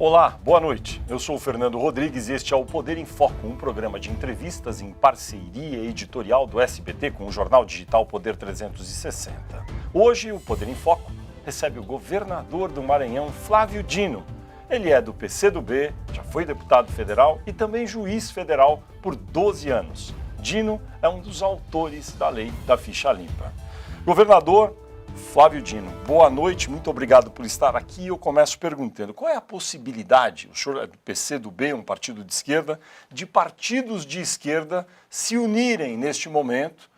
Olá, boa noite. Eu sou o Fernando Rodrigues e este é o Poder em Foco, um programa de entrevistas em parceria editorial do SBT com o jornal digital Poder 360. Hoje, o Poder em Foco recebe o governador do Maranhão, Flávio Dino. Ele é do PCdoB, já foi deputado federal e também juiz federal por 12 anos. Dino é um dos autores da lei da ficha limpa. Governador Flávio Dino, boa noite, muito obrigado por estar aqui. Eu começo perguntando, qual é a possibilidade, o senhor é do PCdoB, um partido de esquerda, de partidos de esquerda se unirem neste momento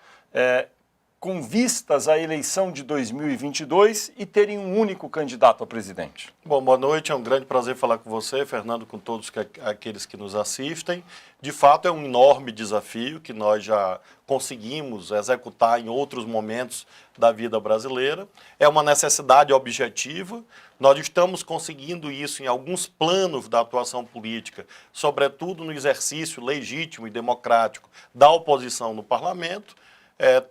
com vistas à eleição de 2022 e terem um único candidato a presidente? Bom, boa noite, é um grande prazer falar com você, Fernando, com todos aqueles que nos assistem. De fato, é um enorme desafio que nós já conseguimos executar em outros momentos da vida brasileira. É uma necessidade objetiva. Nós estamos conseguindo isso em alguns planos da atuação política, sobretudo no exercício legítimo e democrático da oposição no parlamento.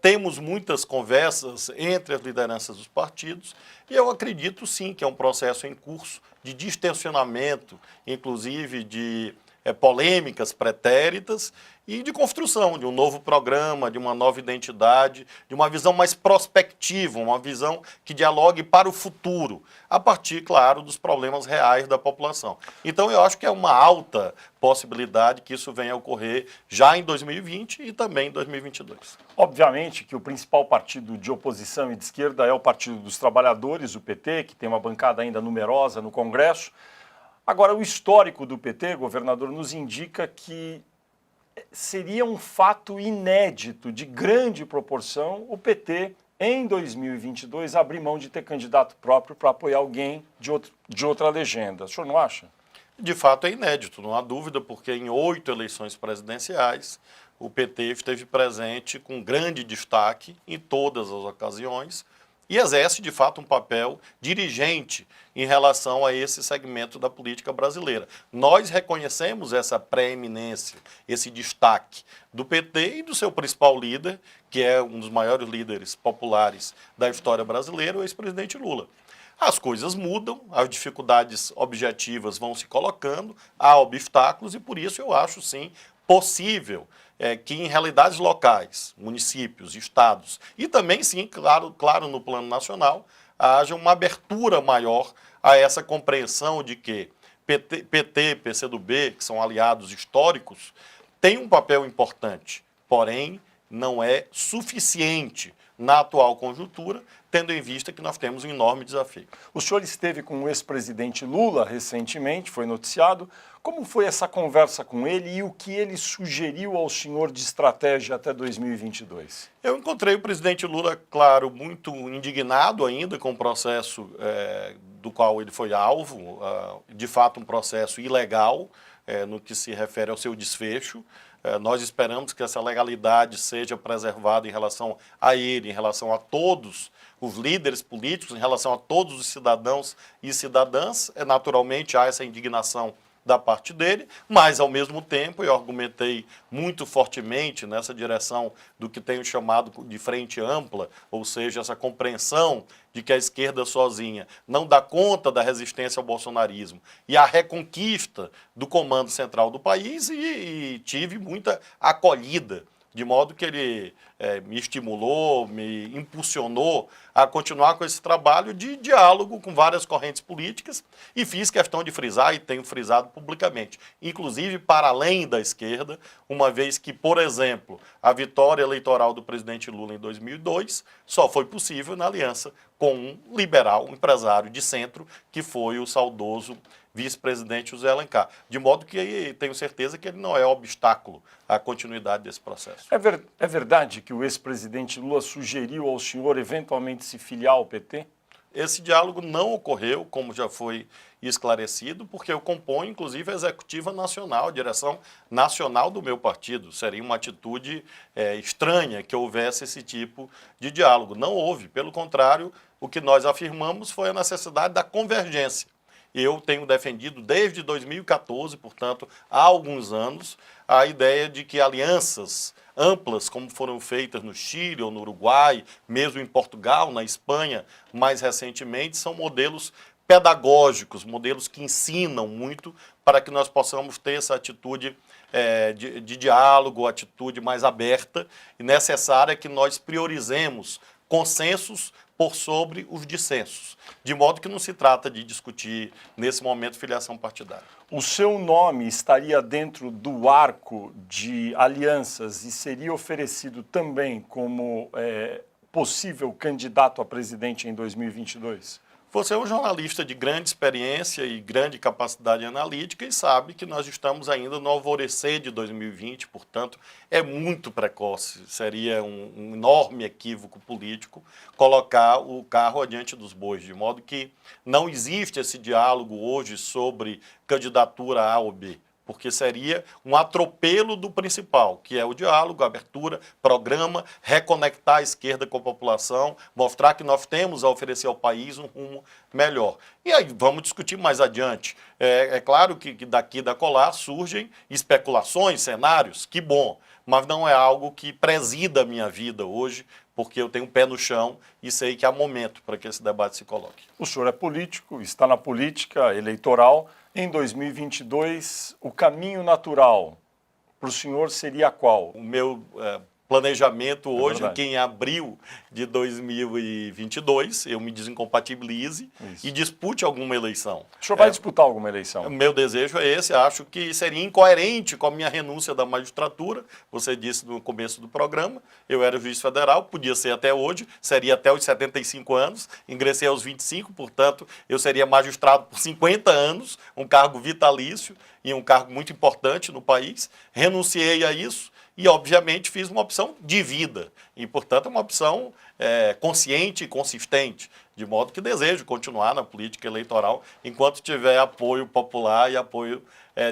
Temos muitas conversas entre as lideranças dos partidos e eu acredito sim que é um processo em curso de distensionamento, inclusive de polêmicas pretéritas e de construção de um novo programa, de uma nova identidade, de uma visão mais prospectiva, uma visão que dialogue para o futuro, a partir, claro, dos problemas reais da população. Então, eu acho que é uma alta possibilidade que isso venha a ocorrer já em 2020 e também em 2022. Obviamente que o principal partido de oposição e de esquerda é o Partido dos Trabalhadores, o PT, que tem uma bancada ainda numerosa no Congresso. Agora, o histórico do PT, governador, nos indica que seria um fato inédito, de grande proporção, o PT, em 2022, abrir mão de ter candidato próprio para apoiar alguém de outra legenda. O senhor não acha? De fato, é inédito, não há dúvida, porque em 8 eleições presidenciais, o PT esteve presente com grande destaque em todas as ocasiões, e exerce, de fato, um papel dirigente em relação a esse segmento da política brasileira. Nós reconhecemos essa preeminência, esse destaque do PT e do seu principal líder, que é um dos maiores líderes populares da história brasileira, o ex-presidente Lula. As coisas mudam, as dificuldades objetivas vão se colocando, há obstáculos e, por isso, eu acho, sim, possível que em realidades locais, municípios, estados e também, sim, claro, no plano nacional, haja uma abertura maior a essa compreensão de que PT, PCdoB, que são aliados históricos, têm um papel importante, porém não é suficiente na atual conjuntura, tendo em vista que nós temos um enorme desafio. O senhor esteve com o ex-presidente Lula recentemente, foi noticiado. Como foi essa conversa com ele e o que ele sugeriu ao senhor de estratégia até 2022? Eu encontrei o presidente Lula, claro, muito indignado ainda com o processo do qual ele foi alvo, de fato um processo ilegal no que se refere ao seu desfecho. Nós esperamos que essa legalidade seja preservada em relação a ele, em relação a todos os líderes políticos, em relação a todos os cidadãos e cidadãs. Naturalmente, há essa indignação da parte dele, mas, ao mesmo tempo, eu argumentei muito fortemente nessa direção do que tenho chamado de frente ampla, ou seja, essa compreensão de que a esquerda sozinha não dá conta da resistência ao bolsonarismo e a reconquista do comando central do país e tive muita acolhida, de modo que ele me estimulou, me impulsionou a continuar com esse trabalho de diálogo com várias correntes políticas e fiz questão de frisar, e tenho frisado publicamente, inclusive para além da esquerda, uma vez que, por exemplo, a vitória eleitoral do presidente Lula em 2002 só foi possível na aliança com um liberal, um empresário de centro, que foi o saudoso vice-presidente José Alencar. De modo que tenho certeza que ele não é obstáculo à continuidade desse processo. É verdade que o ex-presidente Lula sugeriu ao senhor eventualmente se filiar ao PT? Esse diálogo não ocorreu, como já foi esclarecido, porque eu componho, inclusive, a executiva nacional, a direção nacional do meu partido. Seria uma atitude estranha que houvesse esse tipo de diálogo. Não houve. Pelo contrário, o que nós afirmamos foi a necessidade da convergência. Eu tenho defendido desde 2014, portanto, há alguns anos, a ideia de que alianças amplas, como foram feitas no Chile ou no Uruguai, mesmo em Portugal, na Espanha, mais recentemente, são modelos pedagógicos, modelos que ensinam muito para que nós possamos ter essa atitude de diálogo, atitude mais aberta e necessária que nós priorizemos consensos por sobre os dissensos, de modo que não se trata de discutir, nesse momento, filiação partidária. O seu nome estaria dentro do arco de alianças e seria oferecido também como possível candidato a presidente em 2022? Você é um jornalista de grande experiência e grande capacidade analítica e sabe que nós estamos ainda no alvorecer de 2020, portanto, é muito precoce. Seria um enorme equívoco político colocar o carro adiante dos bois, de modo que não existe esse diálogo hoje sobre candidatura A ou B, porque seria um atropelo do principal, que é o diálogo, a abertura, programa, reconectar a esquerda com a população, mostrar que nós temos a oferecer ao país um rumo melhor. E aí vamos discutir mais adiante. É claro que daqui da colar surgem especulações, cenários, que bom, mas não é algo que presida a minha vida hoje, porque eu tenho um pé no chão e sei que há momento para que esse debate se coloque. O senhor é político, está na política eleitoral. Em 2022, o caminho natural para o senhor seria qual? O meu planejamento hoje, que em abril de 2022 eu me desincompatibilize e dispute alguma eleição. O senhor vai disputar alguma eleição? O meu desejo é esse, acho que seria incoerente com a minha renúncia da magistratura. Você disse no começo do programa, eu era juiz federal, podia ser até hoje, seria até os 75 anos, ingressei aos 25, portanto, eu seria magistrado por 50 anos, um cargo vitalício e um cargo muito importante no país. Renunciei a isso. E, obviamente, fiz uma opção de vida e, portanto, uma opção consciente e consistente, de modo que desejo continuar na política eleitoral enquanto tiver apoio popular e apoio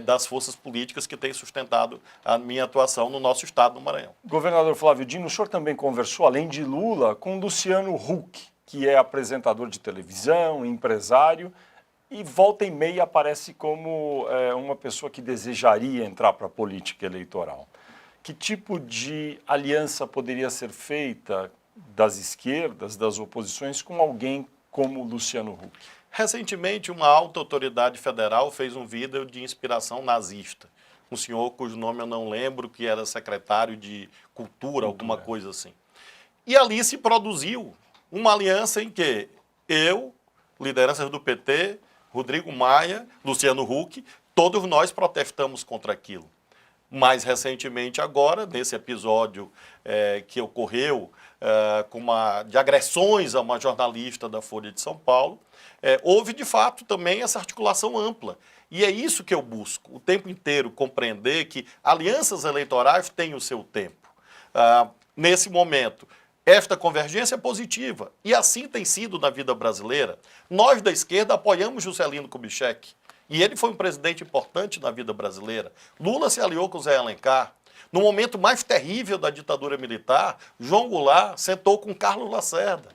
das forças políticas que têm sustentado a minha atuação no nosso estado, no Maranhão. Governador Flávio Dino, o senhor também conversou, além de Lula, com Luciano Huck, que é apresentador de televisão, empresário, e volta e meia aparece como uma pessoa que desejaria entrar para a política eleitoral. Que tipo de aliança poderia ser feita das esquerdas, das oposições, com alguém como Luciano Huck? Recentemente, uma alta autoridade federal fez um vídeo de inspiração nazista. Um senhor cujo nome eu não lembro, que era secretário de Cultura, alguma coisa assim. E ali se produziu uma aliança em que eu, lideranças do PT, Rodrigo Maia, Luciano Huck, todos nós protestamos contra aquilo. Mais recentemente agora, nesse episódio que ocorreu de agressões a uma jornalista da Folha de São Paulo, houve de fato também essa articulação ampla. E é isso que eu busco, o tempo inteiro compreender que alianças eleitorais têm o seu tempo. Nesse momento, esta convergência é positiva, e assim tem sido na vida brasileira. Nós da esquerda apoiamos Juscelino Kubitschek, e ele foi um presidente importante na vida brasileira. Lula se aliou com Zé Alencar. No momento mais terrível da ditadura militar, João Goulart sentou com Carlos Lacerda.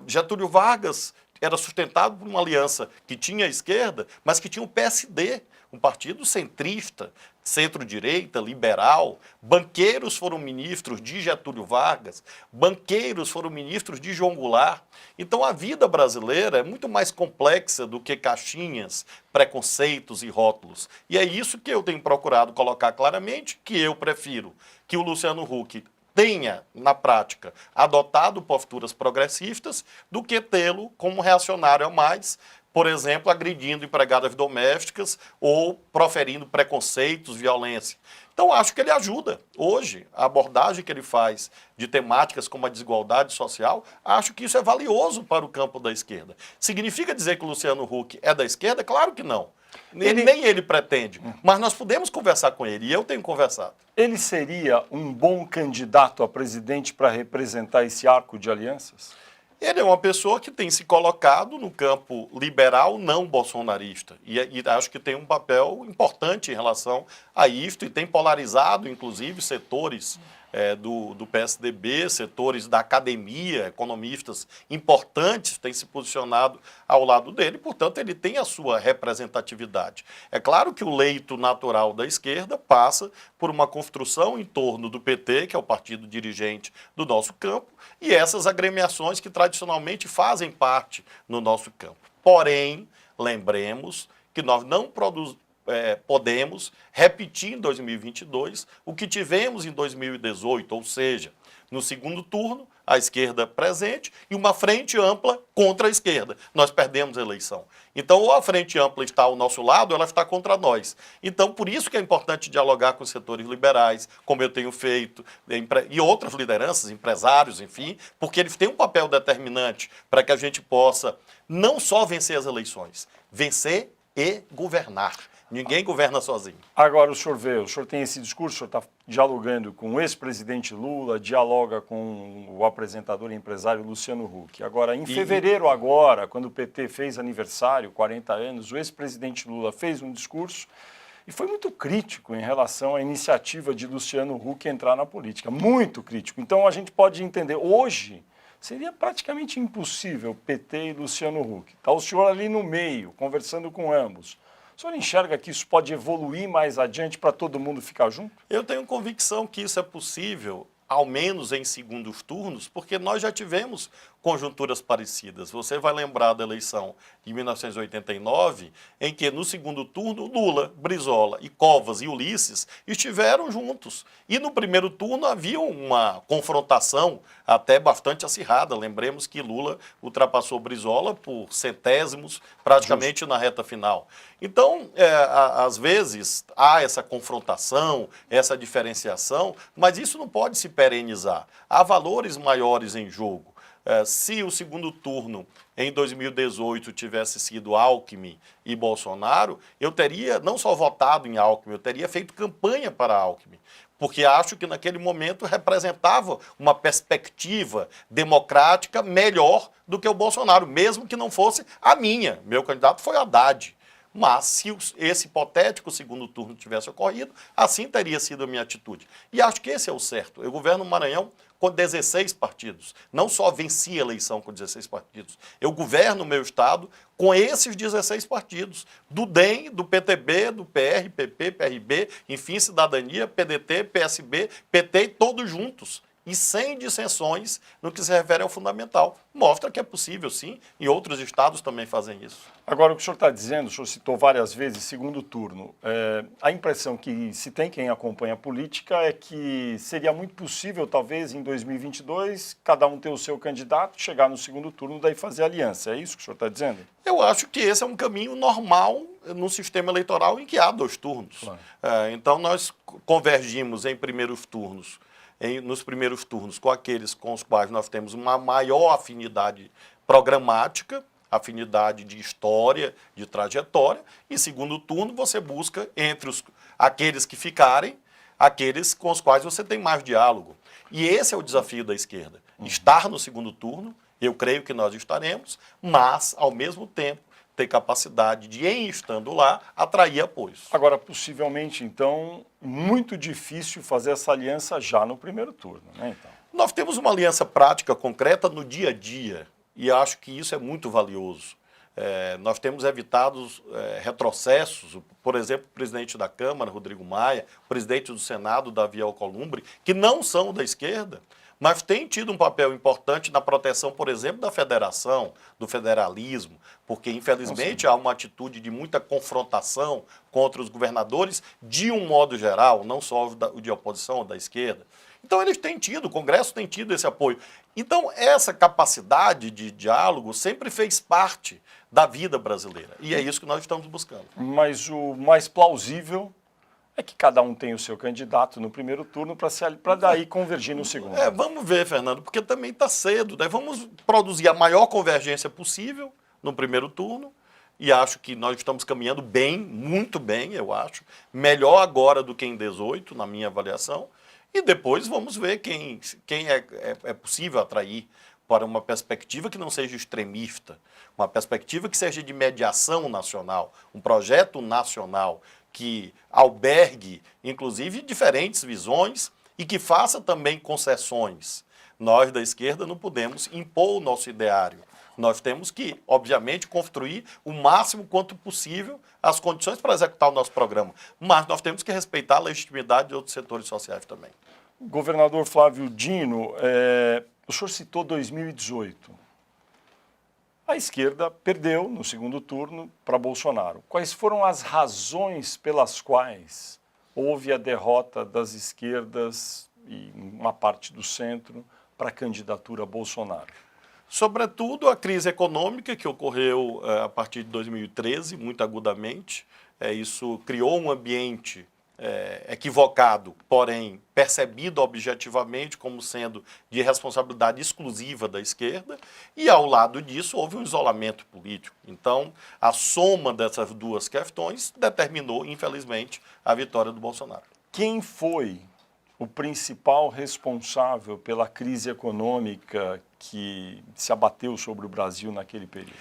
Getúlio Vargas era sustentado por uma aliança que tinha a esquerda, mas que tinha o PSD, um partido centrista, centro-direita, liberal. Banqueiros foram ministros de Getúlio Vargas, banqueiros foram ministros de João Goulart. Então a vida brasileira é muito mais complexa do que caixinhas, preconceitos e rótulos. E é isso que eu tenho procurado colocar claramente, que eu prefiro que o Luciano Huck tenha, na prática, adotado posturas progressistas do que tê-lo como reacionário a mais, por exemplo, agredindo empregadas domésticas ou proferindo preconceitos, violência. Então, acho que ele ajuda. Hoje, a abordagem que ele faz de temáticas como a desigualdade social, acho que isso é valioso para o campo da esquerda. Significa dizer que o Luciano Huck é da esquerda? Claro que não. Nem ele pretende. Mas nós podemos conversar com ele, e eu tenho conversado. Ele seria um bom candidato a presidente para representar esse arco de alianças? Ele é uma pessoa que tem se colocado no campo liberal não bolsonarista e acho que tem um papel importante em relação a isto e tem polarizado, inclusive, setores do PSDB, setores da academia, economistas importantes têm se posicionado ao lado dele, portanto, ele tem a sua representatividade. É claro que o leito natural da esquerda passa por uma construção em torno do PT, que é o partido dirigente do nosso campo, e essas agremiações que tradicionalmente fazem parte no nosso campo. Porém, lembremos que nós não podemos repetir em 2022 o que tivemos em 2018, ou seja, no segundo turno, a esquerda presente e uma frente ampla contra a esquerda. Nós perdemos a eleição. Então, ou a frente ampla está ao nosso lado, ou ela está contra nós. Então, por isso que é importante dialogar com os setores liberais, como eu tenho feito, e outras lideranças, empresários, enfim, porque eles têm um papel determinante para que a gente possa não só vencer as eleições, vencer e governar. Ninguém governa sozinho. Agora, o senhor tem esse discurso, o senhor está dialogando com o ex-presidente Lula, dialoga com o apresentador e empresário Luciano Huck. Agora, em fevereiro agora, quando o PT fez aniversário, 40 anos, o ex-presidente Lula fez um discurso e foi muito crítico em relação à iniciativa de Luciano Huck entrar na política. Muito crítico. Então, a gente pode entender, hoje, seria praticamente impossível PT e Luciano Huck. Está o senhor ali no meio, conversando com ambos. O senhor enxerga que isso pode evoluir mais adiante para todo mundo ficar junto? Eu tenho convicção que isso é possível, ao menos em segundos turnos, porque nós já tivemos conjunturas parecidas. Você vai lembrar da eleição de 1989, em que no segundo turno Lula, Brizola e Covas e Ulisses estiveram juntos. E no primeiro turno havia uma confrontação até bastante acirrada. Lembremos que Lula ultrapassou Brizola por centésimos, praticamente na reta final. Então, às vezes, há essa confrontação, essa diferenciação, mas isso não pode se perenizar. Há valores maiores em jogo. Se o segundo turno em 2018 tivesse sido Alckmin e Bolsonaro, eu teria não só votado em Alckmin, eu teria feito campanha para Alckmin, porque acho que naquele momento representava uma perspectiva democrática melhor do que o Bolsonaro, mesmo que não fosse a minha. Meu candidato foi Haddad. Mas se esse hipotético segundo turno tivesse ocorrido, assim teria sido a minha atitude. E acho que esse é o certo. Eu governo o Maranhão com 16 partidos. Não só venci a eleição com 16 partidos. Eu governo o meu estado com esses 16 partidos. Do DEM, do PTB, do PR, PP, PRB, enfim, Cidadania, PDT, PSB, PT, todos juntos. E sem dissensões no que se refere ao fundamental. Mostra que é possível, sim, e outros estados também fazem isso. Agora, o que o senhor está dizendo, o senhor citou várias vezes segundo turno, a impressão que se tem quem acompanha a política é que seria muito possível, talvez, em 2022, cada um ter o seu candidato, chegar no segundo turno, daí fazer aliança. É isso que o senhor está dizendo? Eu acho que esse é um caminho normal no sistema eleitoral em que há 2 turnos. Claro. Então, nós convergimos em primeiros turnos, nos primeiros turnos, com aqueles com os quais nós temos uma maior afinidade programática, afinidade de história, de trajetória, e segundo turno você busca entre aqueles que ficarem, aqueles com os quais você tem mais diálogo. E esse é o desafio da esquerda, estar no segundo turno, eu creio que nós estaremos, mas, ao mesmo tempo, ter capacidade de, em estando lá, atrair apoios. Agora, possivelmente, então, muito difícil fazer essa aliança já no primeiro turno, né, então? Nós temos uma aliança prática, concreta, no dia a dia, e acho que isso é muito valioso. Nós temos evitado retrocessos, por exemplo, o presidente da Câmara, Rodrigo Maia, o presidente do Senado, Davi Alcolumbre, que não são da esquerda, mas tem tido um papel importante na proteção, por exemplo, da federação, do federalismo, porque, infelizmente, há uma atitude de muita confrontação contra os governadores, de um modo geral, não só o de oposição ou da esquerda. Então, eles têm tido, o Congresso tem tido esse apoio. Então, essa capacidade de diálogo sempre fez parte da vida brasileira, e é isso que nós estamos buscando. Mas o mais plausível é que cada um tem o seu candidato no primeiro turno para daí convergir no segundo. Vamos ver, Fernando, porque também está cedo, né? Vamos produzir a maior convergência possível no primeiro turno, e acho que nós estamos caminhando bem, muito bem, eu acho. Melhor agora do que em 18, na minha avaliação. E depois vamos ver quem é possível atrair para uma perspectiva que não seja extremista, uma perspectiva que seja de mediação nacional, um projeto nacional que albergue, inclusive, diferentes visões e que faça também concessões. Nós, da esquerda, não podemos impor o nosso ideário. Nós temos que, obviamente, construir o máximo quanto possível as condições para executar o nosso programa. Mas nós temos que respeitar a legitimidade de outros setores sociais também. Governador Flávio Dino, o senhor citou 2018. A esquerda perdeu no segundo turno para Bolsonaro. Quais foram as razões pelas quais houve a derrota das esquerdas e uma parte do centro para a candidatura a Bolsonaro? Sobretudo a crise econômica que ocorreu a partir de 2013, muito agudamente. Isso criou um ambiente equivocado, porém percebido objetivamente como sendo de responsabilidade exclusiva da esquerda, e ao lado disso houve um isolamento político. Então, a soma dessas duas questões determinou, infelizmente, a vitória do Bolsonaro. Quem foi o principal responsável pela crise econômica que se abateu sobre o Brasil naquele período?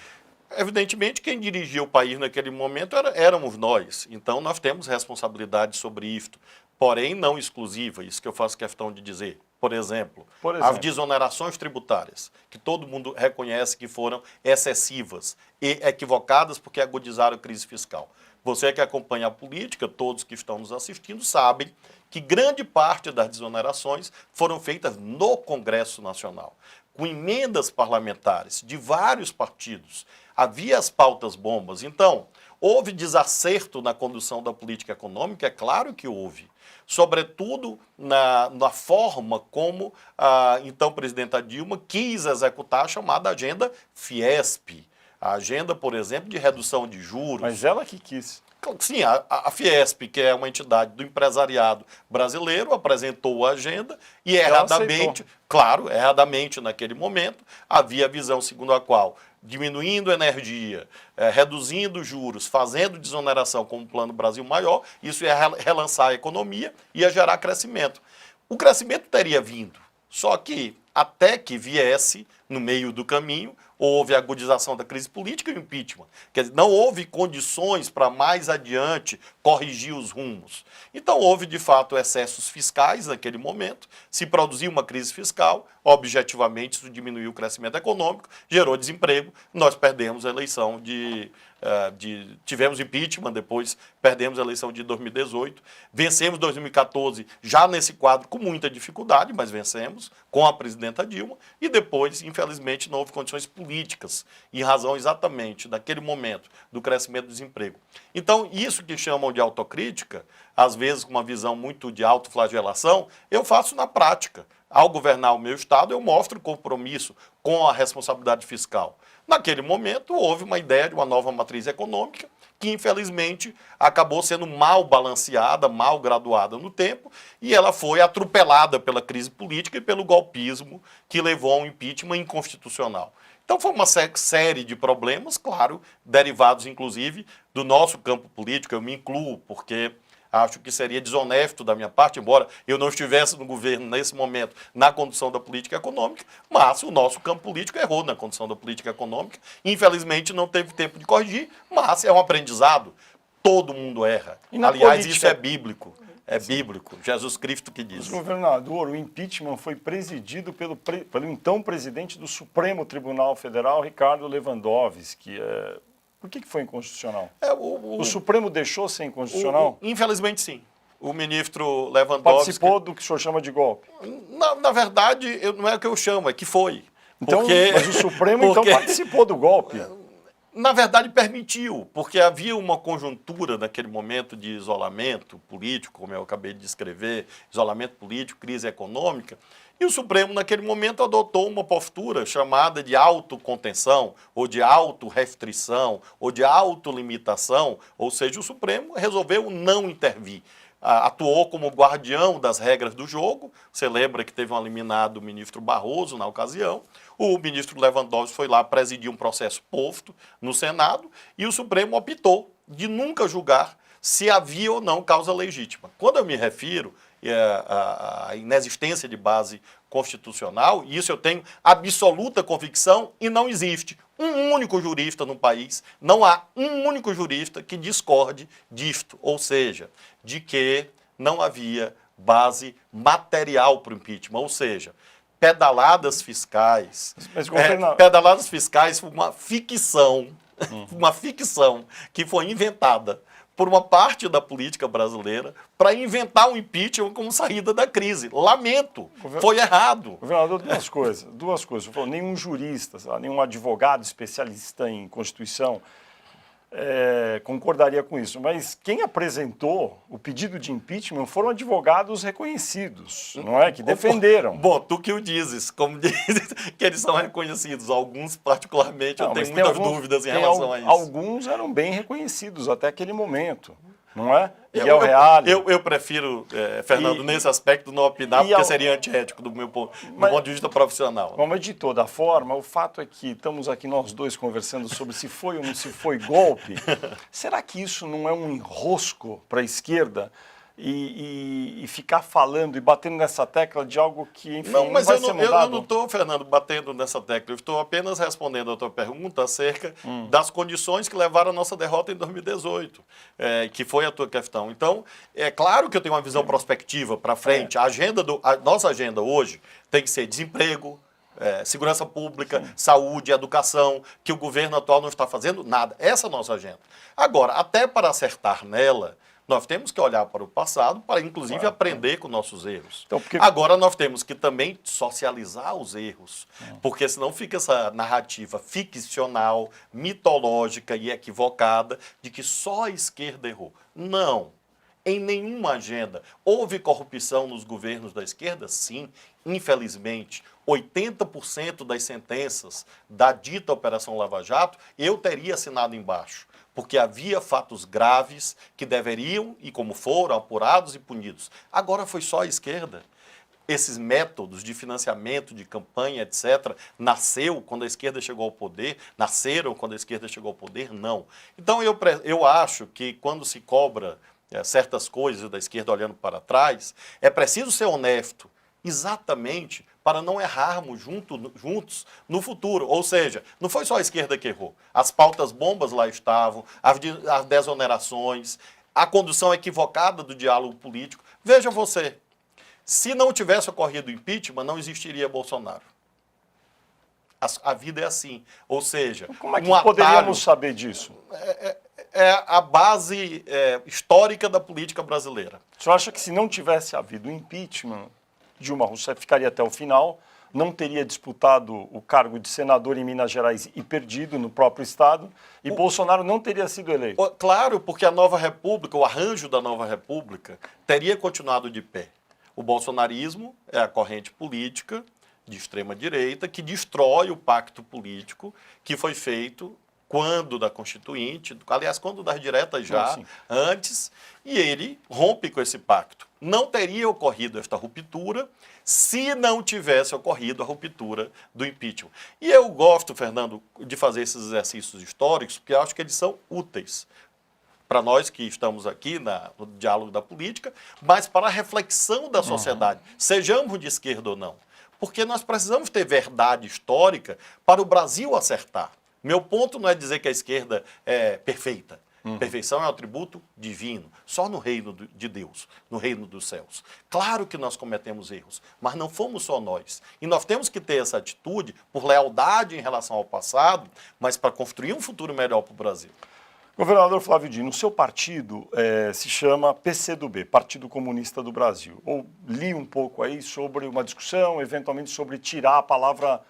Evidentemente, quem dirigia o país naquele momento éramos nós. Então, nós temos responsabilidade sobre isto, porém não exclusiva, isso que eu faço questão de dizer. Por exemplo, as desonerações tributárias, que todo mundo reconhece que foram excessivas e equivocadas porque agudizaram a crise fiscal. Você que acompanha a política, todos que estão nos assistindo, sabem que grande parte das desonerações foram feitas no Congresso Nacional, com emendas parlamentares de vários partidos. Havia as pautas bombas. Então, houve desacerto na condução da política econômica? É claro que houve. Sobretudo na forma como a então presidenta Dilma quis executar a chamada agenda Fiesp. A agenda, por exemplo, de redução de juros. Mas ela que quis. Sim, a Fiesp, que é uma entidade do empresariado brasileiro, apresentou a agenda e erradamente, claro, erradamente naquele momento, havia a visão segundo a qual, diminuindo energia, reduzindo juros, fazendo desoneração como o Plano Brasil Maior, isso ia relançar a economia, ia gerar crescimento. O crescimento teria vindo, só que até que viesse, no meio do caminho, houve a agudização da crise política e o impeachment. Quer dizer, não houve condições para mais adiante corrigir os rumos. Então houve, de fato, excessos fiscais naquele momento, se produziu uma crise fiscal, objetivamente isso diminuiu o crescimento econômico, gerou desemprego, nós perdemos a eleição tivemos impeachment, depois perdemos a eleição de 2018, vencemos 2014 já nesse quadro com muita dificuldade, mas vencemos com a presidenta Dilma e depois, infelizmente, não houve condições políticas em razão exatamente daquele momento do crescimento do desemprego. Então, isso que chamam de autocrítica, às vezes com uma visão muito de autoflagelação, eu faço na prática. Ao governar o meu estado, eu mostro compromisso com a responsabilidade fiscal. Naquele momento, houve uma ideia de uma nova matriz econômica que, infelizmente, acabou sendo mal balanceada, mal graduada no tempo, e ela foi atropelada pela crise política e pelo golpismo que levou a um impeachment inconstitucional. Então, foi uma série de problemas, claro, derivados, inclusive, do nosso campo político. Eu me incluo, porque acho que seria desonesto da minha parte, embora eu não estivesse no governo nesse momento na condução da política econômica, mas o nosso campo político errou na condução da política econômica. Infelizmente não teve tempo de corrigir, mas é um aprendizado. Todo mundo erra. Aliás, política... isso é bíblico. É bíblico. Jesus Cristo que diz. Governador, o impeachment foi presidido pelo então presidente do Supremo Tribunal Federal, Ricardo Lewandowski. Por que foi inconstitucional? O Supremo deixou ser inconstitucional? Infelizmente, sim. O ministro Lewandowski... Participou do que o senhor chama de golpe? Na verdade, não é o que eu chamo, é que foi. Então, mas o Supremo, então, participou do golpe? Na verdade, permitiu, porque havia uma conjuntura naquele momento de isolamento político, como eu acabei de descrever, isolamento político, crise econômica, e o Supremo, naquele momento, adotou uma postura chamada de autocontenção, ou de autorrestrição, ou de autolimitação, ou seja, o Supremo resolveu não intervir. Atuou como guardião das regras do jogo. Você lembra que teve um eliminado o ministro Barroso na ocasião. O ministro Lewandowski foi lá presidir um processo posto no Senado e o Supremo optou de nunca julgar se havia ou não causa legítima. Quando eu me refiro à inexistência de base constitucional, e isso eu tenho absoluta convicção, e não existe um único jurista no país, não há um único jurista que discorde disto, ou seja, de que não havia base material para o impeachment, ou seja, pedaladas fiscais. Pedaladas fiscais foi uma ficção que foi inventada por uma parte da política brasileira para inventar um impeachment como saída da crise. Lamento, foi errado. Governador, duas coisas. Nenhum jurista, nenhum advogado especialista em Constituição concordaria com isso, mas quem apresentou o pedido de impeachment foram advogados reconhecidos, não é? Que defenderam. Bom, tu que o dizes, como dizes que eles são reconhecidos, alguns particularmente eu tenho muitas dúvidas em relação a isso. Alguns eram bem reconhecidos até aquele momento, não é? Miguel Reale. Eu prefiro, Fernando, nesse aspecto não opinar, porque seria antiético do meu ponto de vista profissional. Mas, de toda forma, o fato é que estamos aqui nós dois conversando sobre se foi ou não se foi golpe. Será que isso não é um enrosco para a esquerda e ficar falando e batendo nessa tecla de algo que, enfim, não vai ser mudado? Eu não estou, Fernando, batendo nessa tecla. Eu estou apenas respondendo a tua pergunta acerca das condições que levaram a nossa derrota em 2018, que foi a tua questão. Então, é claro que eu tenho uma visão prospectiva para frente. A nossa agenda hoje tem que ser desemprego, segurança pública, saúde, educação, que o governo atual não está fazendo nada. Essa é a nossa agenda. Agora, até para acertar nela, nós temos que olhar para o passado para, inclusive, aprender com nossos erros. Então, Agora, nós temos que também socializar os erros, porque senão fica essa narrativa ficcional, mitológica e equivocada de que só a esquerda errou. Não. Em nenhuma agenda. Houve corrupção nos governos da esquerda? Sim. Infelizmente, 80% das sentenças da dita Operação Lava Jato, eu teria assinado embaixo. Porque havia fatos graves que deveriam, e como foram, apurados e punidos. Agora foi só a esquerda. Esses métodos de financiamento, de campanha, etc., nasceram quando a esquerda chegou ao poder? Não. Então eu acho que quando se cobra certas coisas da esquerda olhando para trás, é preciso ser honesto, exatamente para não errarmos juntos no futuro. Ou seja, não foi só a esquerda que errou. As pautas bombas lá estavam, as desonerações, a condução equivocada do diálogo político. Veja você, se não tivesse ocorrido o impeachment, não existiria Bolsonaro. A vida é assim. Ou seja, como é que poderíamos saber disso? É a base histórica da política brasileira. O senhor acha que se não tivesse havido impeachment, Dilma Rousseff ficaria até o final, não teria disputado o cargo de senador em Minas Gerais e perdido no próprio estado, e Bolsonaro não teria sido eleito? Claro, porque a nova república, o arranjo da nova república, teria continuado de pé. O bolsonarismo é a corrente política de extrema-direita que destrói o pacto político que foi feito quando da Constituinte, aliás, quando das diretas já, antes, e ele rompe com esse pacto. Não teria ocorrido esta ruptura se não tivesse ocorrido a ruptura do impeachment. E eu gosto, Fernando, de fazer esses exercícios históricos, porque eu acho que eles são úteis para nós que estamos aqui no diálogo da política, mas para a reflexão da sociedade, sejamos de esquerda ou não. Porque nós precisamos ter verdade histórica para o Brasil acertar. Meu ponto não é dizer que a esquerda é perfeita. Perfeição é um atributo divino, só no reino de Deus, no reino dos céus. Claro que nós cometemos erros, mas não fomos só nós. E nós temos que ter essa atitude por lealdade em relação ao passado, mas para construir um futuro melhor para o Brasil. Governador Flávio Dino, o seu partido se chama PCdoB, Partido Comunista do Brasil. Ou li um pouco aí sobre uma discussão, eventualmente sobre tirar a palavra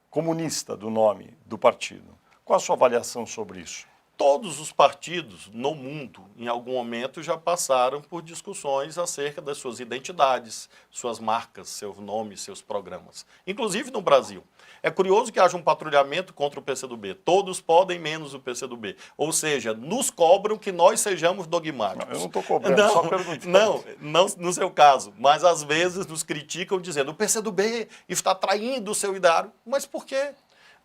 comunista do nome do partido. Qual a sua avaliação sobre isso? Todos os partidos no mundo, em algum momento, já passaram por discussões acerca das suas identidades, suas marcas, seus nomes, seus programas. Inclusive no Brasil. É curioso que haja um patrulhamento contra o PCdoB. Todos podem, menos o PCdoB. Ou seja, nos cobram que nós sejamos dogmáticos. Não, eu não estou cobrando, só perguntando. Não no seu caso. Mas às vezes nos criticam dizendo o PCdoB está traindo o seu ideário. Mas por quê?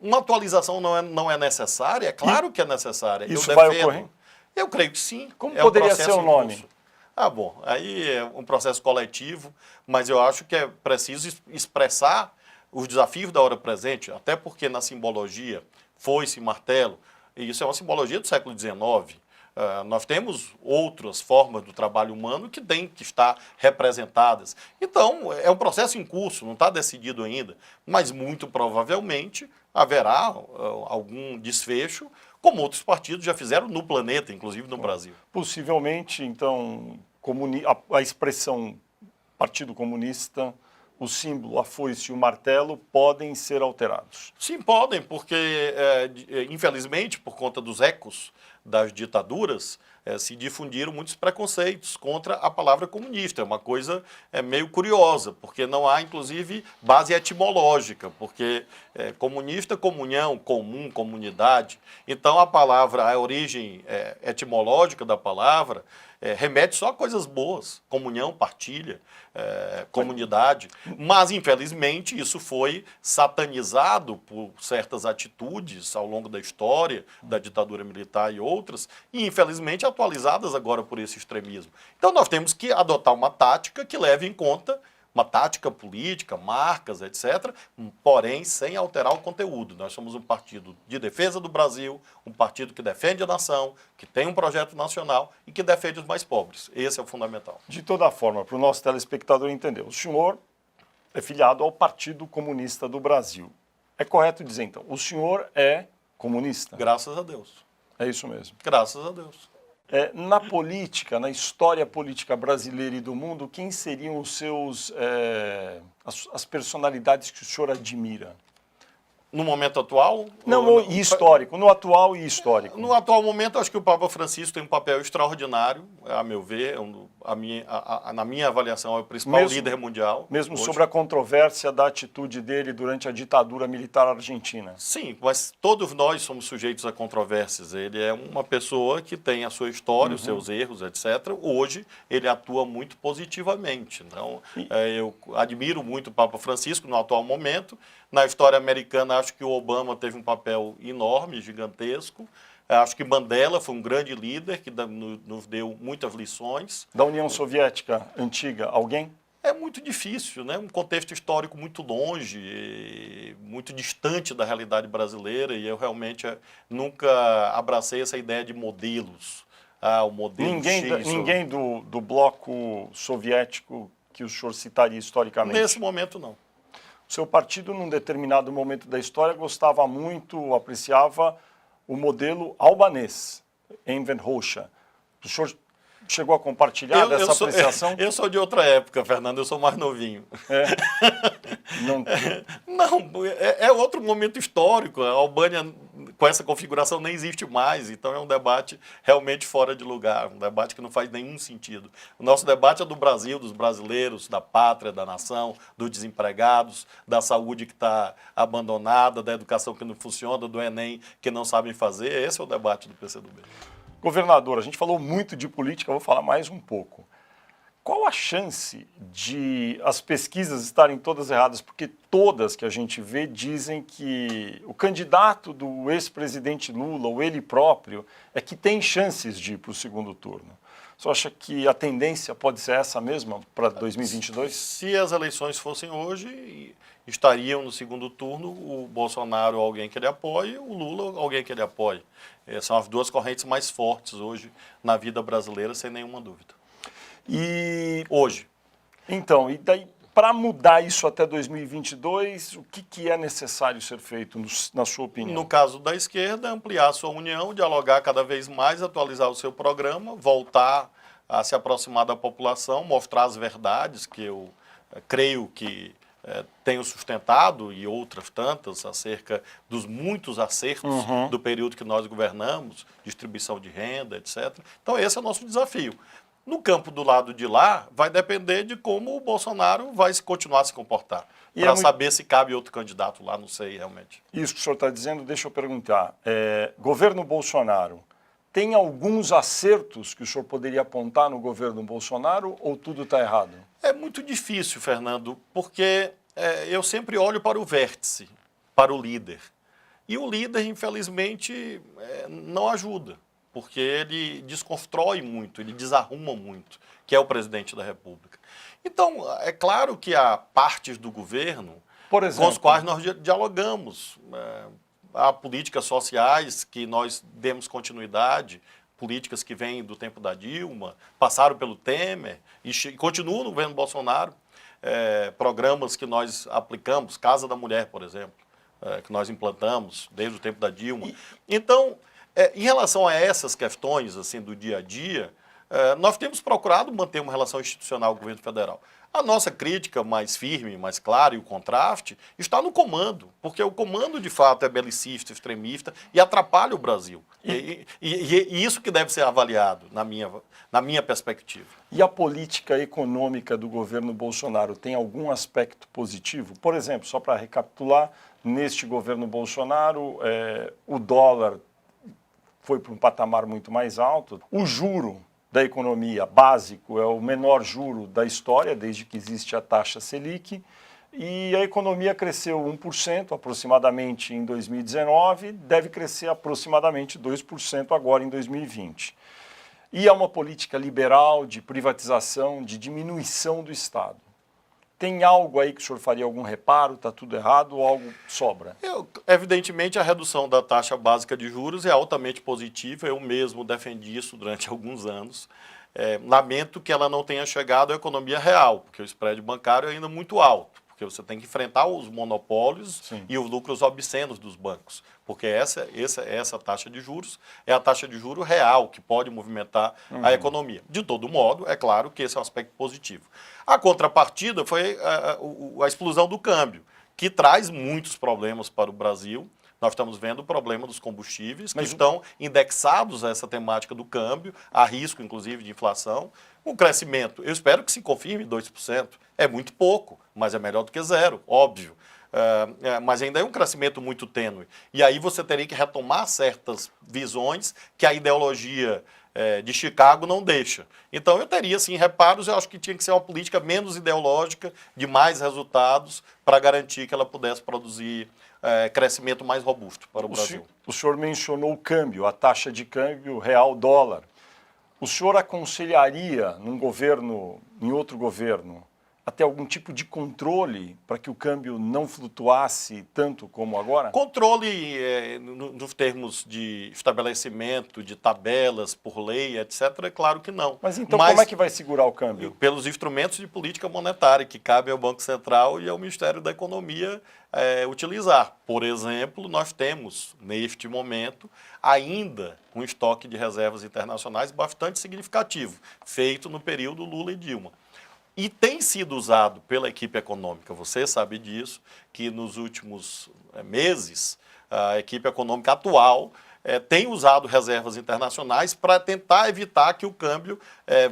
Uma atualização não é necessária? É claro que é necessária. Isso vai ocorrer? Eu creio que sim. Como poderia ser o nome? Bom, aí é um processo coletivo, mas eu acho que é preciso expressar os desafios da hora presente, até porque na simbologia, foice e martelo, e isso é uma simbologia do século XIX, nós temos outras formas do trabalho humano que têm que estar representadas. Então, é um processo em curso, não está decidido ainda, mas muito provavelmente haverá algum desfecho como outros partidos já fizeram no planeta, inclusive no Brasil. Possivelmente, então, a expressão Partido Comunista, o símbolo, a foice e o martelo podem ser alterados. Sim, podem, porque, infelizmente, por conta dos ecos das ditaduras, se difundiram muitos preconceitos contra a palavra comunista. É uma coisa meio curiosa, porque não há, inclusive, base etimológica, porque comunista, comunhão, comum, comunidade. Então, a origem etimológica da palavra remete só a coisas boas, comunhão, partilha, comunidade. Mas, infelizmente, isso foi satanizado por certas atitudes ao longo da história, da ditadura militar e outras, e, infelizmente, atualizadas agora por esse extremismo. Então, nós temos que adotar uma tática que leve em conta uma tática política, marcas, etc., porém sem alterar o conteúdo. Nós somos um partido de defesa do Brasil, um partido que defende a nação, que tem um projeto nacional e que defende os mais pobres. Esse é o fundamental. De toda forma, para o nosso telespectador entender, o senhor é filiado ao Partido Comunista do Brasil. É correto dizer, então, o senhor é comunista? Graças a Deus. É isso mesmo. Graças a Deus. Na política, na história política brasileira e do mundo, quem seriam os seus, as personalidades que o senhor admira? No momento atual? Não, e histórico, no atual e histórico. No atual momento, acho que o Papa Francisco tem um papel extraordinário, a meu ver, na minha avaliação, é o principal líder mundial. Mesmo hoje. Sobre a controvérsia da atitude dele durante a ditadura militar argentina. Sim, mas todos nós somos sujeitos a controvérsias. Ele é uma pessoa que tem a sua história, os seus erros, etc. Hoje, ele atua muito positivamente. Então, eu admiro muito o Papa Francisco no atual momento. Na história americana, acho que o Obama teve um papel enorme, gigantesco. Acho que Mandela foi um grande líder que nos deu muitas lições. Da União Soviética antiga, alguém? É muito difícil, né? Um contexto histórico muito longe, muito distante da realidade brasileira, e eu realmente nunca abracei essa ideia de modelos. O modelo Ninguém do bloco soviético que o senhor citaria historicamente? Nesse momento, não. O seu partido, num determinado momento da história, gostava muito, apreciava o modelo albanês, Enver Hoxha. O senhor chegou a compartilhar dessa apreciação? Eu sou de outra época, Fernando, eu sou mais novinho. Não, é outro momento histórico. A Albânia, com essa configuração, nem existe mais. Então é um debate realmente fora de lugar, um debate que não faz nenhum sentido. O nosso debate é do Brasil, dos brasileiros, da pátria, da nação, dos desempregados, da saúde que está abandonada, da educação que não funciona, do Enem que não sabem fazer. Esse é o debate do PCdoB. Governador, a gente falou muito de política, eu vou falar mais um pouco. Qual a chance de as pesquisas estarem todas erradas? Porque todas que a gente vê dizem que o candidato do ex-presidente Lula, ou ele próprio, é que tem chances de ir para o segundo turno. Você acha que a tendência pode ser essa mesma para 2022? Se as eleições fossem hoje, estariam no segundo turno o Bolsonaro, alguém que ele apoie, o Lula, alguém que ele apoie. São as duas correntes mais fortes hoje na vida brasileira, sem nenhuma dúvida. E hoje. Então, e daí, para mudar isso até 2022, o que é necessário ser feito, na sua opinião? No caso da esquerda, ampliar a sua união, dialogar cada vez mais, atualizar o seu programa, voltar a se aproximar da população, mostrar as verdades que eu creio que tenho sustentado, e outras tantas, acerca dos muitos acertos do período que nós governamos, distribuição de renda, etc. Então, esse é o nosso desafio. No campo do lado de lá, vai depender de como o Bolsonaro vai continuar a se comportar. Para saber se cabe outro candidato lá, não sei realmente. Isso que o senhor está dizendo, deixa eu perguntar. Governo Bolsonaro, tem alguns acertos que o senhor poderia apontar no governo Bolsonaro ou tudo está errado? É muito difícil, Fernando, porque eu sempre olho para o vértice, para o líder. E o líder, infelizmente, não ajuda, porque ele desconstrói muito, ele desarruma muito, que é o presidente da República. Então, é claro que há partes do governo por exemplo, com os quais nós dialogamos. Há políticas sociais que nós demos continuidade, políticas que vêm do tempo da Dilma, passaram pelo Temer e continuam no governo Bolsonaro. Programas que nós aplicamos, Casa da Mulher, por exemplo, que nós implantamos desde o tempo da Dilma. Então, Em relação a essas questões assim, do dia a dia, nós temos procurado manter uma relação institucional com o governo federal. A nossa crítica mais firme, mais clara e o contraste está no comando, porque o comando de fato é belicista, extremista e atrapalha o Brasil. E isso que deve ser avaliado na minha perspectiva. E a política econômica do governo Bolsonaro tem algum aspecto positivo? Por exemplo, só para recapitular, neste governo Bolsonaro, o dólar foi para um patamar muito mais alto, o juro da economia básico é o menor juro da história, desde que existe a taxa Selic, e a economia cresceu 1% aproximadamente em 2019, deve crescer aproximadamente 2% agora em 2020. E é uma política liberal de privatização, de diminuição do Estado. Tem algo aí que o senhor faria algum reparo, está tudo errado ou algo sobra? Evidentemente, a redução da taxa básica de juros é altamente positiva, eu mesmo defendi isso durante alguns anos. Lamento que ela não tenha chegado à economia real, porque o spread bancário é ainda muito alto, porque você tem que enfrentar os monopólios Sim. e os lucros obscenos dos bancos, porque essa taxa de juros é a taxa de juros real que pode movimentar a economia. De todo modo, é claro que esse é um aspecto positivo. A contrapartida foi a explosão do câmbio, que traz muitos problemas para o Brasil. Nós estamos vendo o problema dos combustíveis, que estão indexados a essa temática do câmbio, a risco, inclusive, de inflação. O crescimento, eu espero que se confirme 2%. É muito pouco, mas é melhor do que zero, óbvio. Mas ainda é um crescimento muito tênue. E aí você teria que retomar certas visões que a ideologia de Chicago não deixa. Então eu teria, sim, reparos. Eu acho que tinha que ser uma política menos ideológica, de mais resultados, para garantir que ela pudesse produzir crescimento mais robusto para o Brasil. O senhor mencionou o câmbio, a taxa de câmbio real-dólar. O senhor aconselharia num governo, em outro governo, a ter algum tipo de controle para que o câmbio não flutuasse tanto como agora? Controle nos termos de estabelecimento, de tabelas por lei, etc., é claro que não. Mas então como é que vai segurar o câmbio? Pelos instrumentos de política monetária, que cabem ao Banco Central e ao Ministério da Economia utilizar. Por exemplo, nós temos, neste momento, ainda um estoque de reservas internacionais bastante significativo, feito no período Lula e Dilma. E tem sido usado pela equipe econômica, você sabe disso, que nos últimos meses a equipe econômica atual tem usado reservas internacionais para tentar evitar que o câmbio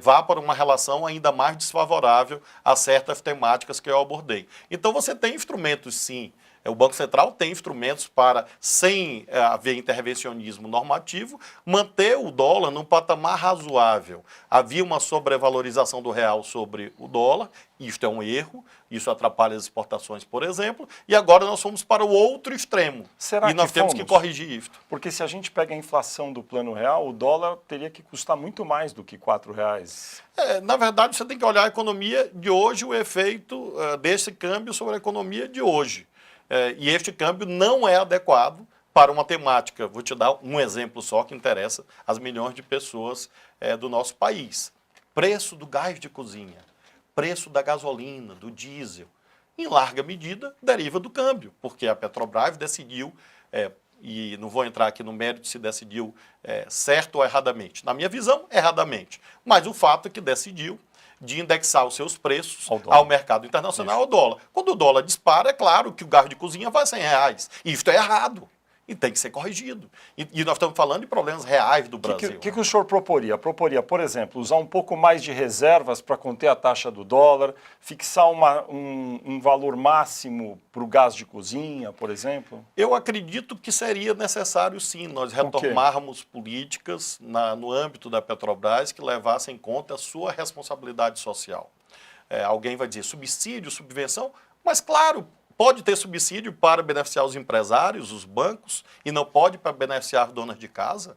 vá para uma relação ainda mais desfavorável a certas temáticas que eu abordei. Então você tem instrumentos, sim. O Banco Central tem instrumentos para, sem haver intervencionismo normativo, manter o dólar num patamar razoável. Havia uma sobrevalorização do real sobre o dólar, isto é um erro, isso atrapalha as exportações, por exemplo, e agora nós fomos para o outro extremo. Será e nós temos que corrigir isso. Porque se a gente pega a inflação do plano real, o dólar teria que custar muito mais do que R$4. Na verdade, você tem que olhar a economia de hoje, o efeito desse câmbio sobre a economia de hoje. E este câmbio não é adequado para uma temática. Vou te dar um exemplo só que interessa às milhões de pessoas do nosso país. Preço do gás de cozinha, preço da gasolina, do diesel, em larga medida deriva do câmbio, porque a Petrobras decidiu, e não vou entrar aqui no mérito se decidiu certo ou erradamente. Na minha visão, erradamente. Mas o fato é que decidiu de indexar os seus preços ao mercado internacional, ao dólar. Quando o dólar dispara, é claro que o gás de cozinha vai a R$100. E isso é errado. E tem que ser corrigido. E nós estamos falando de problemas reais do Brasil. O que o senhor proporia? Proporia, por exemplo, usar um pouco mais de reservas para conter a taxa do dólar, fixar um valor máximo para o gás de cozinha, por exemplo? Eu acredito que seria necessário, sim, nós retomarmos políticas no âmbito da Petrobras que levassem em conta a sua responsabilidade social. Alguém vai dizer subsídio, subvenção, mas claro, pode ter subsídio para beneficiar os empresários, os bancos, e não pode para beneficiar donas de casa?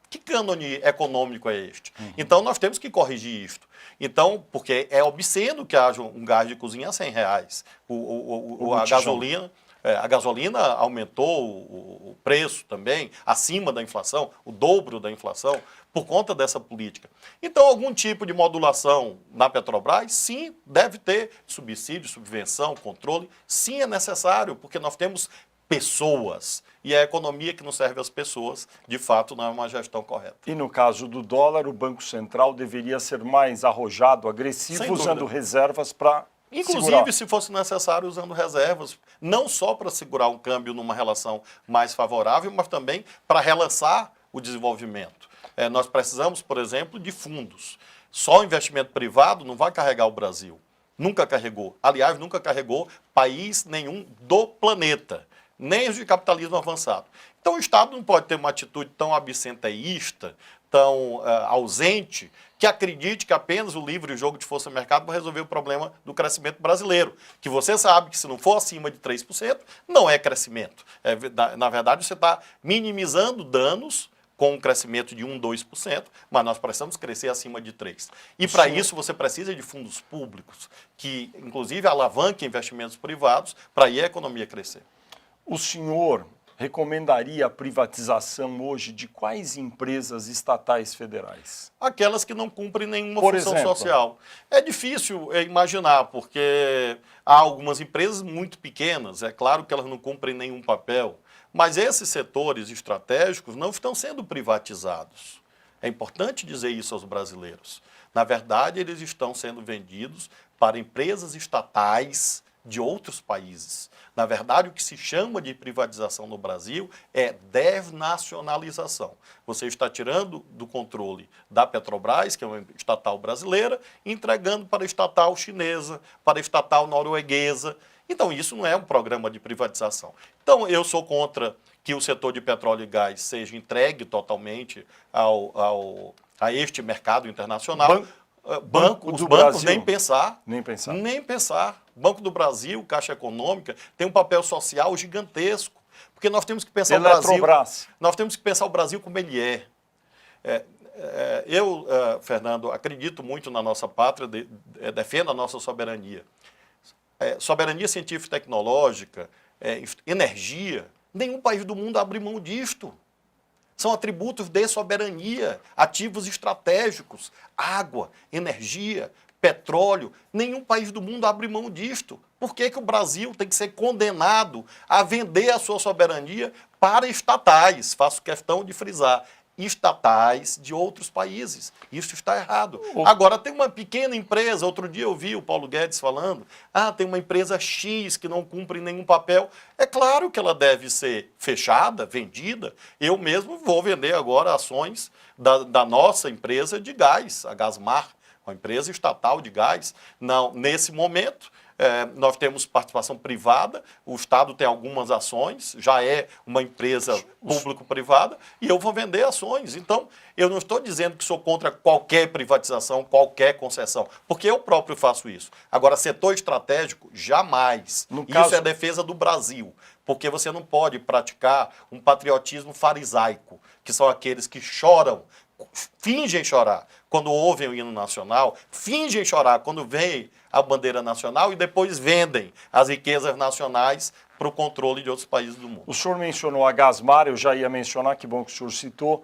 Que cânone econômico é este? Então, nós temos que corrigir isto. Então, porque é obsceno que haja um gás de cozinha a R$100. A gasolina aumentou o preço também, acima da inflação, o dobro da inflação, por conta dessa política. Então, algum tipo de modulação na Petrobras, sim, deve ter subsídio, subvenção, controle, sim é necessário, porque nós temos pessoas. E a economia que não serve às pessoas, de fato, não é uma gestão correta. E no caso do dólar, o Banco Central deveria ser mais arrojado, agressivo, Sem usando dúvida. reservas para Inclusive, segurar. se fosse necessário, usando reservas, não só para segurar um câmbio numa relação mais favorável, mas também para relançar o desenvolvimento. Nós precisamos, por exemplo, de fundos. Só o investimento privado não vai carregar o Brasil. Nunca carregou. Aliás, nunca carregou país nenhum do planeta, nem os de capitalismo avançado. Então, o Estado não pode ter uma atitude tão absenteísta, tão ausente, que acredite que apenas o livre jogo de força de mercado vai resolver o problema do crescimento brasileiro. Que você sabe que se não for acima de 3%, não é crescimento. Na verdade, você está minimizando danos com um crescimento de 1%, 2%, mas nós precisamos crescer acima de 3%. E para isso você precisa de fundos públicos, que inclusive alavanquem investimentos privados para aí a economia crescer. O senhor recomendaria a privatização hoje de quais empresas estatais federais? Aquelas que não cumprem nenhuma Por função exemplo? social. É difícil imaginar, porque há algumas empresas muito pequenas, é claro que elas não cumprem nenhum papel, mas esses setores estratégicos não estão sendo privatizados. É importante dizer isso aos brasileiros. Na verdade, eles estão sendo vendidos para empresas estatais de outros países. Na verdade, o que se chama de privatização no Brasil é desnacionalização. Você está tirando do controle da Petrobras, que é uma estatal brasileira, e entregando para a estatal chinesa, para a estatal norueguesa. Então, isso não é um programa de privatização. Então, eu sou contra que o setor de petróleo e gás seja entregue totalmente a este mercado internacional. Os bancos, nem pensar. Nem pensar. Nem pensar. Banco do Brasil, Caixa Econômica, tem um papel social gigantesco. Porque nós temos que pensar o Brasil. Nós temos que pensar o Brasil como ele é. Eu, Fernando, acredito muito na nossa pátria, defendo a nossa soberania. Soberania científica e tecnológica, energia, nenhum país do mundo abre mão disto. São atributos de soberania, ativos estratégicos, água, energia, petróleo. Nenhum país do mundo abre mão disto. Por que o Brasil tem que ser condenado a vender a sua soberania para estatais? Faço questão de frisar. Estatais de outros países. Isso está errado. Agora, tem uma pequena empresa, outro dia eu vi o Paulo Guedes falando, tem uma empresa X que não cumpre nenhum papel. É claro que ela deve ser fechada, vendida. Eu mesmo vou vender agora ações da nossa empresa de gás, a Gasmar, uma empresa estatal de gás. Não, nesse momento, nós temos participação privada, o Estado tem algumas ações, já é uma empresa público-privada, e eu vou vender ações. Então, eu não estou dizendo que sou contra qualquer privatização, qualquer concessão, porque eu próprio faço isso. Agora, setor estratégico, jamais. Isso é defesa do Brasil, porque você não pode praticar um patriotismo farisaico, que são aqueles que choram, fingem chorar quando ouvem o hino nacional, fingem chorar quando veem a bandeira nacional e depois vendem as riquezas nacionais para o controle de outros países do mundo. O senhor mencionou a Gasmar, eu já ia mencionar, que bom que o senhor citou.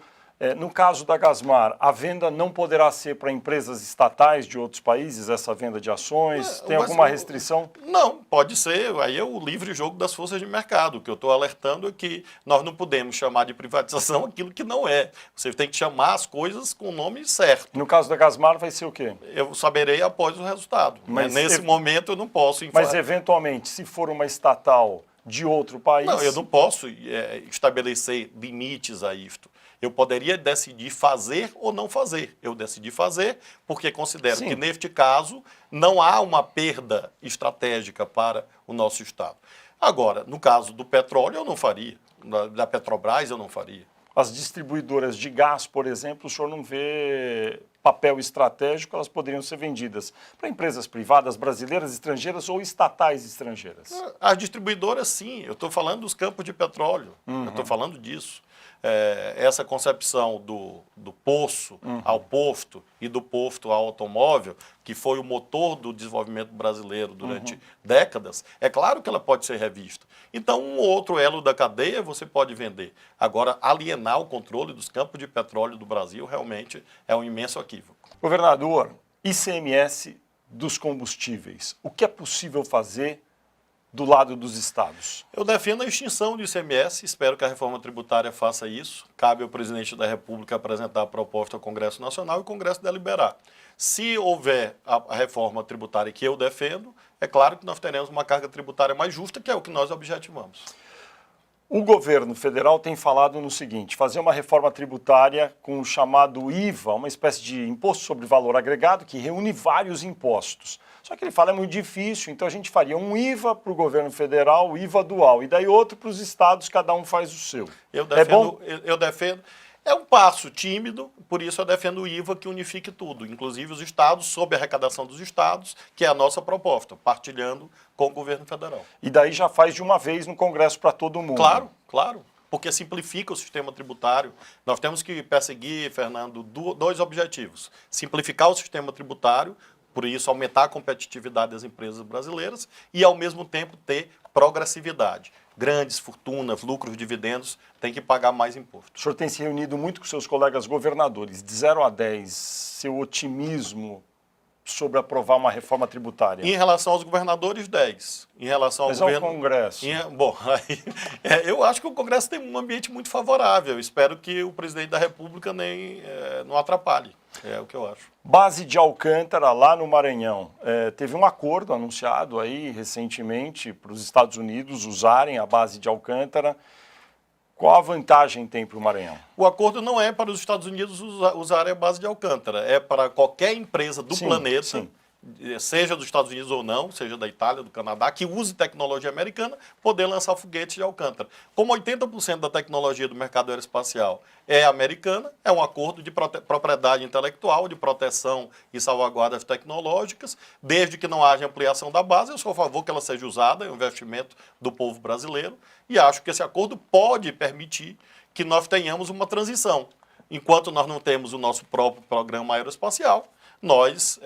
No caso da Gasmar, a venda não poderá ser para empresas estatais de outros países, essa venda de ações? Tem alguma restrição? Não, pode ser. Aí é o livre jogo das forças de mercado. O que eu estou alertando é que nós não podemos chamar de privatização aquilo que não é. Você tem que chamar as coisas com o nome certo. No caso da Gasmar vai ser o quê? Eu saberei após o resultado. Mas nesse momento eu não posso Mas eventualmente, se for uma estatal de outro país... Não, eu não posso estabelecer limites a isto. Eu poderia decidir fazer ou não fazer. Eu decidi fazer porque considero que, neste caso, não há uma perda estratégica para o nosso Estado. Agora, no caso do petróleo, eu não faria. Da Petrobras, eu não faria. As distribuidoras de gás, por exemplo, o senhor não vê papel estratégico, elas poderiam ser vendidas para empresas privadas brasileiras, estrangeiras ou estatais estrangeiras? As distribuidoras, sim. Eu estou falando dos campos de petróleo. Eu estou falando disso. Essa concepção do poço ao posto e do posto ao automóvel, que foi o motor do desenvolvimento brasileiro durante décadas, é claro que ela pode ser revista. Então, um ou outro elo da cadeia você pode vender. Agora, alienar o controle dos campos de petróleo do Brasil realmente é um imenso equívoco. Governador, ICMS dos combustíveis, o que é possível fazer do lado dos estados? Eu defendo a extinção do ICMS, espero que a reforma tributária faça isso. Cabe ao presidente da República apresentar a proposta ao Congresso Nacional e o Congresso deliberar. Se houver a reforma tributária que eu defendo, é claro que nós teremos uma carga tributária mais justa, que é o que nós objetivamos. O governo federal tem falado no seguinte: fazer uma reforma tributária com o chamado IVA, uma espécie de imposto sobre valor agregado que reúne vários impostos. Só que ele fala é muito difícil, então a gente faria um IVA para o governo federal, IVA dual, e daí outro para os estados, cada um faz o seu. Eu defendo. É um passo tímido, por isso eu defendo o IVA que unifique tudo, inclusive os estados, sob a arrecadação dos estados, que é a nossa proposta, partilhando com o governo federal. E daí já faz de uma vez no Congresso para todo mundo. Claro, claro, porque simplifica o sistema tributário. Nós temos que perseguir, Fernando, dois objetivos: simplificar o sistema tributário, por isso aumentar a competitividade das empresas brasileiras e, ao mesmo tempo, ter progressividade. Grandes fortunas, lucros, dividendos, têm que pagar mais imposto. O senhor tem se reunido muito com seus colegas governadores. De 0 a 10, seu otimismo sobre aprovar uma reforma tributária? Em relação aos governadores, 10. Em relação ao governo... ao Congresso? Bom, eu acho que o Congresso tem um ambiente muito favorável. Espero que o presidente da República não atrapalhe. É o que eu acho. Base de Alcântara, lá no Maranhão. Teve um acordo anunciado aí recentemente para os Estados Unidos usarem a base de Alcântara. Qual a vantagem tem para o Maranhão? O acordo não é para os Estados Unidos usarem a base de Alcântara. É para qualquer empresa do planeta, seja dos Estados Unidos ou não, seja da Itália, do Canadá, que use tecnologia americana, poder lançar foguetes de Alcântara. Como 80% da tecnologia do mercado aeroespacial é americana, é um acordo de propriedade intelectual, de proteção e salvaguardas tecnológicas, desde que não haja ampliação da base. Eu sou a favor que ela seja usada, é um investimento do povo brasileiro, e acho que esse acordo pode permitir que nós tenhamos uma transição. Enquanto nós não temos o nosso próprio programa aeroespacial, nós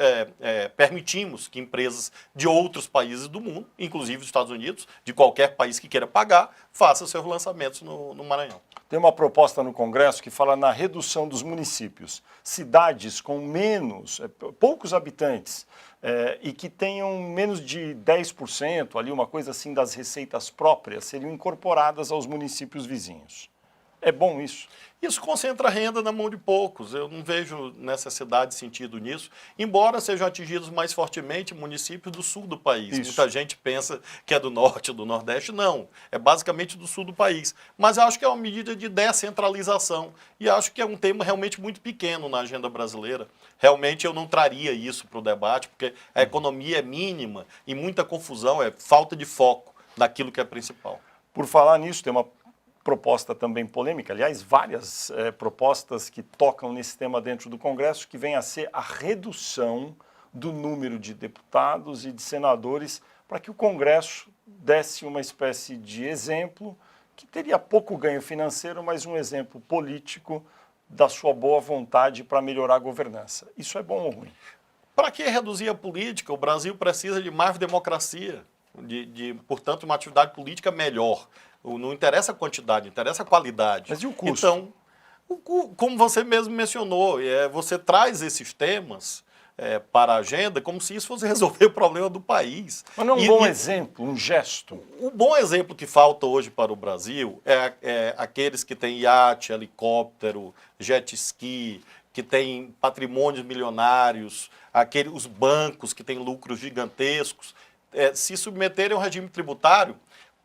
permitimos que empresas de outros países do mundo, inclusive dos Estados Unidos, de qualquer país que queira pagar, façam seus lançamentos no Maranhão. Tem uma proposta no Congresso que fala na redução dos municípios. Cidades com poucos habitantes e que tenham menos de 10%, ali uma coisa assim, das receitas próprias, seriam incorporadas aos municípios vizinhos. É bom isso? Isso concentra a renda na mão de poucos. Eu não vejo necessidade, sentido nisso, embora sejam atingidos mais fortemente municípios do sul do país. Isso. Muita gente pensa que é do norte ou do nordeste. Não, é basicamente do sul do país. Mas eu acho que é uma medida de descentralização e acho que é um tema realmente muito pequeno na agenda brasileira. Realmente eu não traria isso para o debate, porque a economia é mínima e muita confusão, é falta de foco naquilo que é principal. Por falar nisso, tem uma proposta também polêmica, aliás, várias propostas que tocam nesse tema dentro do Congresso, que vem a ser a redução do número de deputados e de senadores para que o Congresso desse uma espécie de exemplo que teria pouco ganho financeiro, mas um exemplo político da sua boa vontade para melhorar a governança. Isso é bom ou ruim? Para que reduzir a política? O Brasil precisa de mais democracia, portanto, uma atividade política melhor. Não interessa a quantidade, interessa a qualidade. Mas e o custo? Então, como você mesmo mencionou, você traz esses temas para a agenda como se isso fosse resolver o problema do país. Mas não é um bom exemplo, um gesto? O bom exemplo que falta hoje para o Brasil é aqueles que têm iate, helicóptero, jet ski, que têm patrimônios milionários, os bancos que têm lucros gigantescos, se submeterem ao regime tributário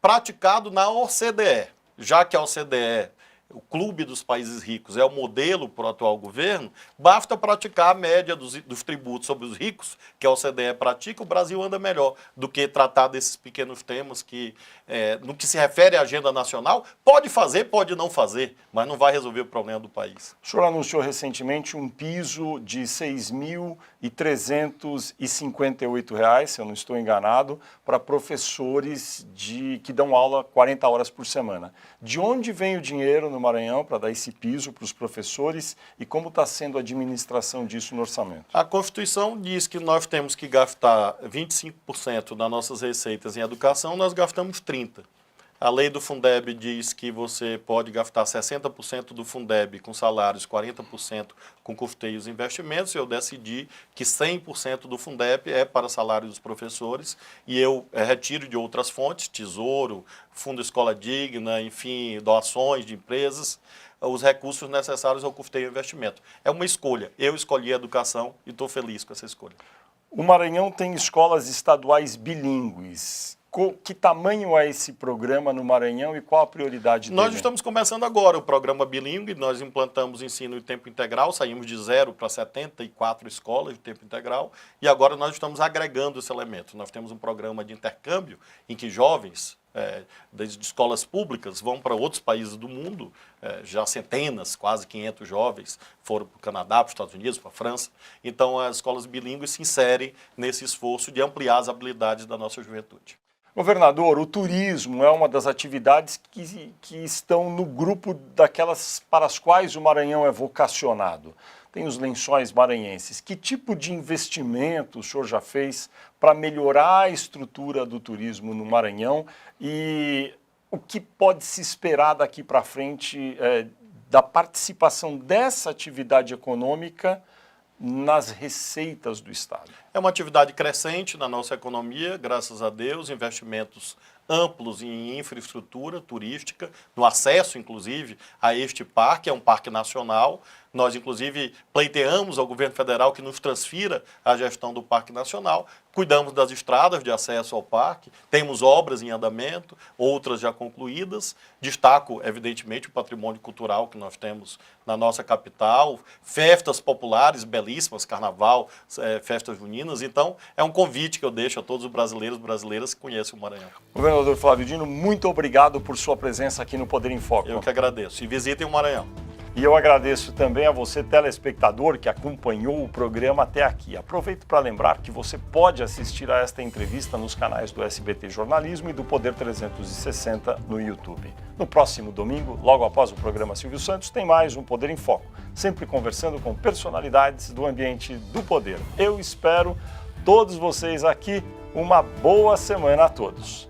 praticado na OCDE, já que a OCDE, o clube dos países ricos, é o modelo para o atual governo, basta praticar a média dos tributos sobre os ricos, que a OCDE pratica, o Brasil anda melhor do que tratar desses pequenos temas que, no que se refere à agenda nacional, pode fazer, pode não fazer, mas não vai resolver o problema do país. O senhor anunciou recentemente um piso de R$ 6.358, se eu não estou enganado, para professores que dão aula 40 horas por semana. De onde vem o dinheiro no Maranhão para dar esse piso para os professores e como está sendo a administração disso no orçamento? A Constituição diz que nós temos que gastar 25% das nossas receitas em educação, nós gastamos 30%. A lei do Fundeb diz que você pode gastar 60% do Fundeb com salários, 40% com custeios e investimentos. Eu decidi que 100% do Fundeb é para salário dos professores e eu retiro de outras fontes, Tesouro, Fundo Escola Digna, enfim, doações de empresas, os recursos necessários ao custeio e investimento. É uma escolha. Eu escolhi a educação e estou feliz com essa escolha. O Maranhão tem escolas estaduais bilíngues. Que tamanho é esse programa no Maranhão e qual a prioridade dele? Nós estamos começando agora o programa bilíngue, nós implantamos ensino de tempo integral, saímos de 0 para 74 escolas de tempo integral e agora nós estamos agregando esse elemento. Nós temos um programa de intercâmbio em que jovens das escolas públicas vão para outros países do mundo, já centenas, quase 500 jovens foram para o Canadá, para os Estados Unidos, para a França. Então as escolas bilíngues se inserem nesse esforço de ampliar as habilidades da nossa juventude. Governador, o turismo é uma das atividades que estão no grupo daquelas para as quais o Maranhão é vocacionado. Tem os lençóis maranhenses. Que tipo de investimento o senhor já fez para melhorar a estrutura do turismo no Maranhão e o que pode se esperar daqui para frente da participação dessa atividade econômica nas receitas do Estado? É uma atividade crescente na nossa economia, graças a Deus, investimentos amplos em infraestrutura turística, no acesso, inclusive, a este parque, é um parque nacional. Nós, inclusive, pleiteamos ao governo federal que nos transfira a gestão do Parque Nacional. Cuidamos das estradas de acesso ao parque, temos obras em andamento, outras já concluídas. Destaco, evidentemente, o patrimônio cultural que nós temos na nossa capital, festas populares belíssimas, carnaval, festas juninas. Então, é um convite que eu deixo a todos os brasileiros e brasileiras que conhecem o Maranhão. Governador Flávio Dino, muito obrigado por sua presença aqui no Poder em Foco. Eu que agradeço. E visitem o Maranhão. E eu agradeço também a você, telespectador, que acompanhou o programa até aqui. Aproveito para lembrar que você pode assistir a esta entrevista nos canais do SBT Jornalismo e do Poder 360 no YouTube. No próximo domingo, logo após o programa Silvio Santos, tem mais um Poder em Foco, sempre conversando com personalidades do ambiente do poder. Eu espero todos vocês aqui. Uma boa semana a todos.